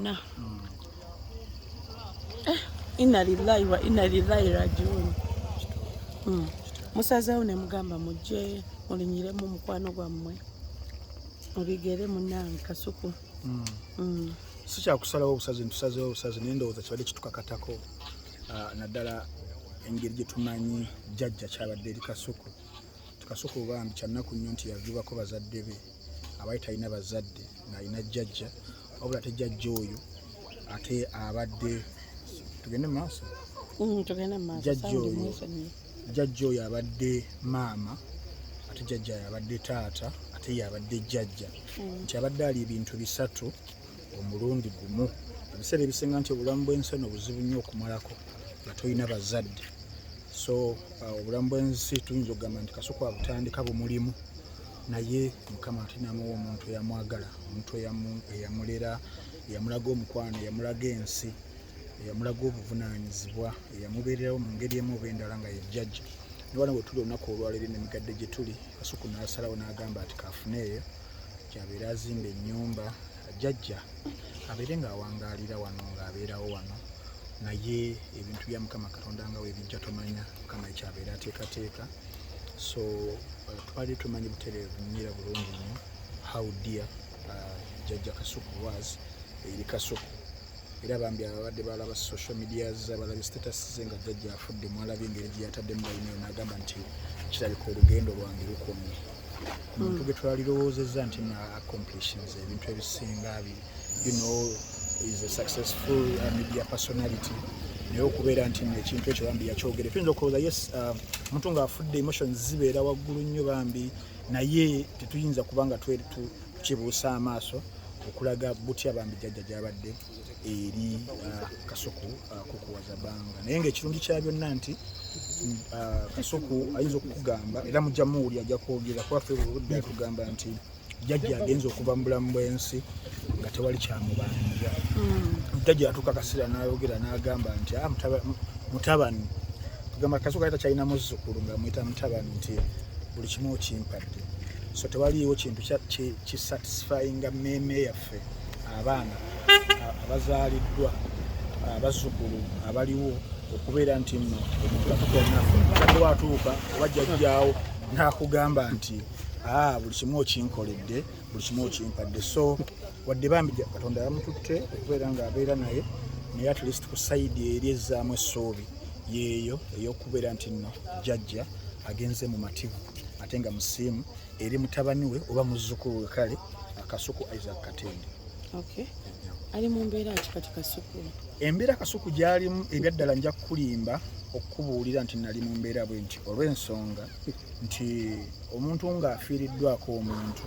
byonna. Inna lillahi wa inna ilaihi rajiun. Musazeewo ne mugamba mujje mulinyiremu mukwano gwammwe mubigere munnange Kasuku. Si kyakusalawo obusazi ntusazeewo obusazi naye ndowooza kibadde kitukakatako naddala engeri gye tumanyi jjajja kyabadde eri Kasuku. Kasuku bambi kyannaku nnyo nti yavibako bazadde be abaali talina bazadde ng'alina jjajja wabula ate jjajja oyo ate abadde tugende mu maaso jjajja oyo abadde maama ate jjajja yabadde taata ate yabadde jjajja nti abadde ali ebintu bisatu omulundi gumu. Ebiseera ebisinga nti obulamu bw'ensi eno buzibu nnyo okumalako nga tolina bazadde. So obulamu bw'ensi tuyinza okugamba nti Kasuku abutandika bumulimu naye Mukama ate namuwa omuntu eyamwagala, omuntu eyamulera, eyamulaga omukwano, eyamulaga ensi, eyamulaga obuvunaanyizibwa, eyamubeererawo mu ngeri emu oba endala nga ye jjajja. Niwano bwe tuli olunaku olwaleero n'emigadde gye tuli, Kasuku n'asalawo n'agamba ati kaafune eyo kyabeera azimba ennyumba jjajja abeere ng'awangaalira wano ng'abeerawo wano naye ebintu bya Mukama Katonda nga weebijja tomanya Mukama ekyabeera ateekateeka. So twali tumanyi butereevu nnyira bulungi nnyo how dear jjajja Kasuku was eri Kasuku. Era bambi ababadde balaba social medias abalaba status ze nga jjajja afudde mwalabye engeri gye yataddemu bayinayo n'agamba nti kirabika olugendo lwange lukomye. Omuntu gwe twalirowoozezza nti na accomplishes ebintu ebisinga is a successful media personality naye okubeera nti ekintu ekyo bambi yakyogere tuyinza okulowooza yes omuntu ng'afudde emotions zibeera waggulu nnyo bambi naye tetuyinza kubanga tukibuusa amaaso okulaga butya bambi jjajja gy'abadde eri Kasuku kukuwaza bbanga. Naye ng'ekirungi kya byonna nti Kasuku ayinza okukugamba era mujja muwuli ajja kwogera kuba ffe budde atugamba nti jjajja agenza okuva mu bulamu bw'ensi nga tewali kyamubanja. Jjajja yatukakasira n'ayogera n'agamba nti mutabani tugamba Kasuku ayita kyalina muzzukulu nga muyita mutabani nti buli kimu okimpadde. So tewaliiwo kintu kisatisfyinga mmeeme yaffe abaana abazaaliddwa abazzukulu abaliwo okubeera nti nno omuntu atukonnafe watuuka oba jjajjaawo n'akugamba nti buli kimu okinkoledde buli kimu okimpadde. So wadde bambi Katonda yamututte okubeera ng'abeera naye at least ku sayidi eri ezzaamu essuubi yeeyo ey'okubeera nti nno jjajja agenze mu mativu ate nga musiimu eri mutabani we oba muzzukulu we kale Kasuku Isaac Katende. Ali mu mbeera ki kati Kasuku? Embeera Kasuku gy'alimu ebyaddala nja kukulimba okubuulira nti nali mu mbeera bwe nti olw'ensonga nti omuntu ng'afiiriddwako omuntu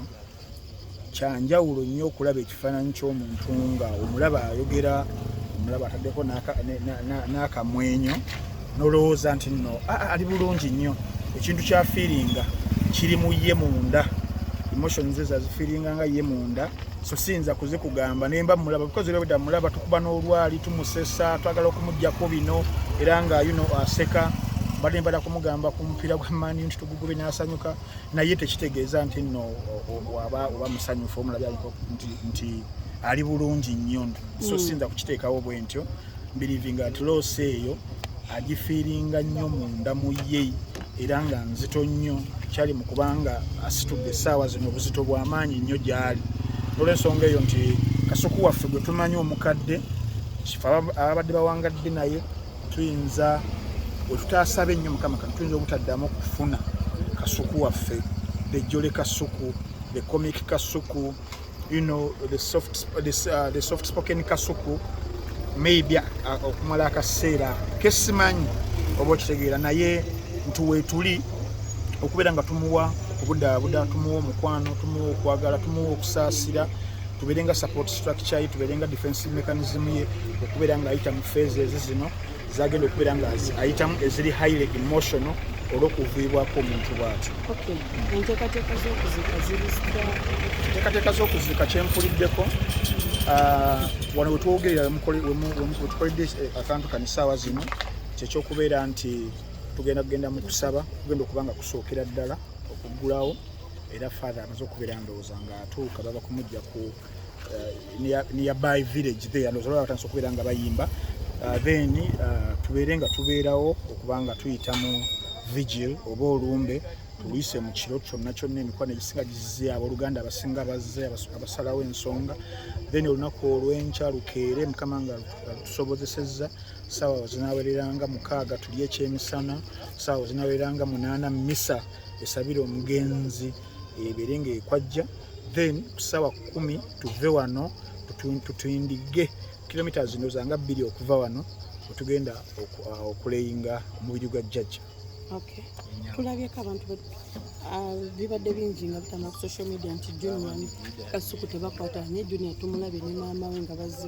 kyanjawulo nnyo okulaba ekifaananyi ky'omuntu nga omulaba ayogera omulaba ataddeko n'akamwenyo n'olowooza nti nno ali bulungi nnyo ekintu kyafiiringa kiri mu ye munda emotions ze zazifiiringa nga ye munda. So siyinza kuzikugamba nemba mulaba because olwedda mulaba tukuba n'olwali tumusesa twagala okumuggyako bino era nga aseka badde mbala kumugamba ku mupiira gwa Man U nti tugugube n'asanyuka naye tekitegeeza nti nno oba musanyufu omulabya nti ali bulungi nnyo. So siyinza kukiteekawo bwe ntyo mbirivinga nti loose eyo agifiiringa nnyo munda mu ye era nga nzito nnyo kyali mu kubanga asitudde essaawa zino obuzito bw'amaanyi nnyo gy'ali. Olw'ensonga eyo nti Kasuku waffe gwe tumanyi omukadde kifa abadde bawangadde naye tuyinza we tutaasaba ennyo Mukama kati tuyinza obutaddamu okufuna Kasuku waffe the jolly Kasuku, the comic Kasuku, the soft spoken Kasuku maybe okumala akaseera kesimanyi oba okitegeera naye ntuweetuli okubeera nga tumuwa okubudaabuda tumuwa omukwano tumuwa okwagala tumuwa okusaasira tubeere nga support structure ye tubeere nga defensive mechanism ye okubeera nga ayita mu phases zino zagenda okubeera nga ayitamu eziri highly emotional olw'okuviibwako omuntu bw'ati. Enteekateeka z'okuzika ziri enteekateeka z'okuzika kyempuliddeko wano we twogerera we tukoledde akantu kano essaawa zino kyekyokubeera nti tugenda mu kusaba kugenda okuba nga kusookera ddala okuggulawo era father amaze okubeera ndowooza ng'atuuka baba kumujja nearby village there ndozola batandise okubeera nga bayimba then tubeere nga tubeerawo okuba nga tuyita mu vigil oba olumbe tuluyise mu kiro kyonna emikono egisinga gizize abooluganda abasinga bazze abasalawo ensonga then olunaku olw'enkya lukeere mukama nga tusobozesezza saawa zinaawereranga 6 tulye ekyemisana saawa zinaawereranga 8 misa esabire omugenzi ebeere nga ekwajja then ku saawa 10 tuve wano tutindige kilomita zino zanga 2 okuva wano otugenda okuleyinga omubiri gwa jjajja. Okay. Tulabyeko abantu bibadde bingi nga bitama ku social media nti Junior Kasuku tebakwata ne Junior tumulabye ne maama we nga bazze.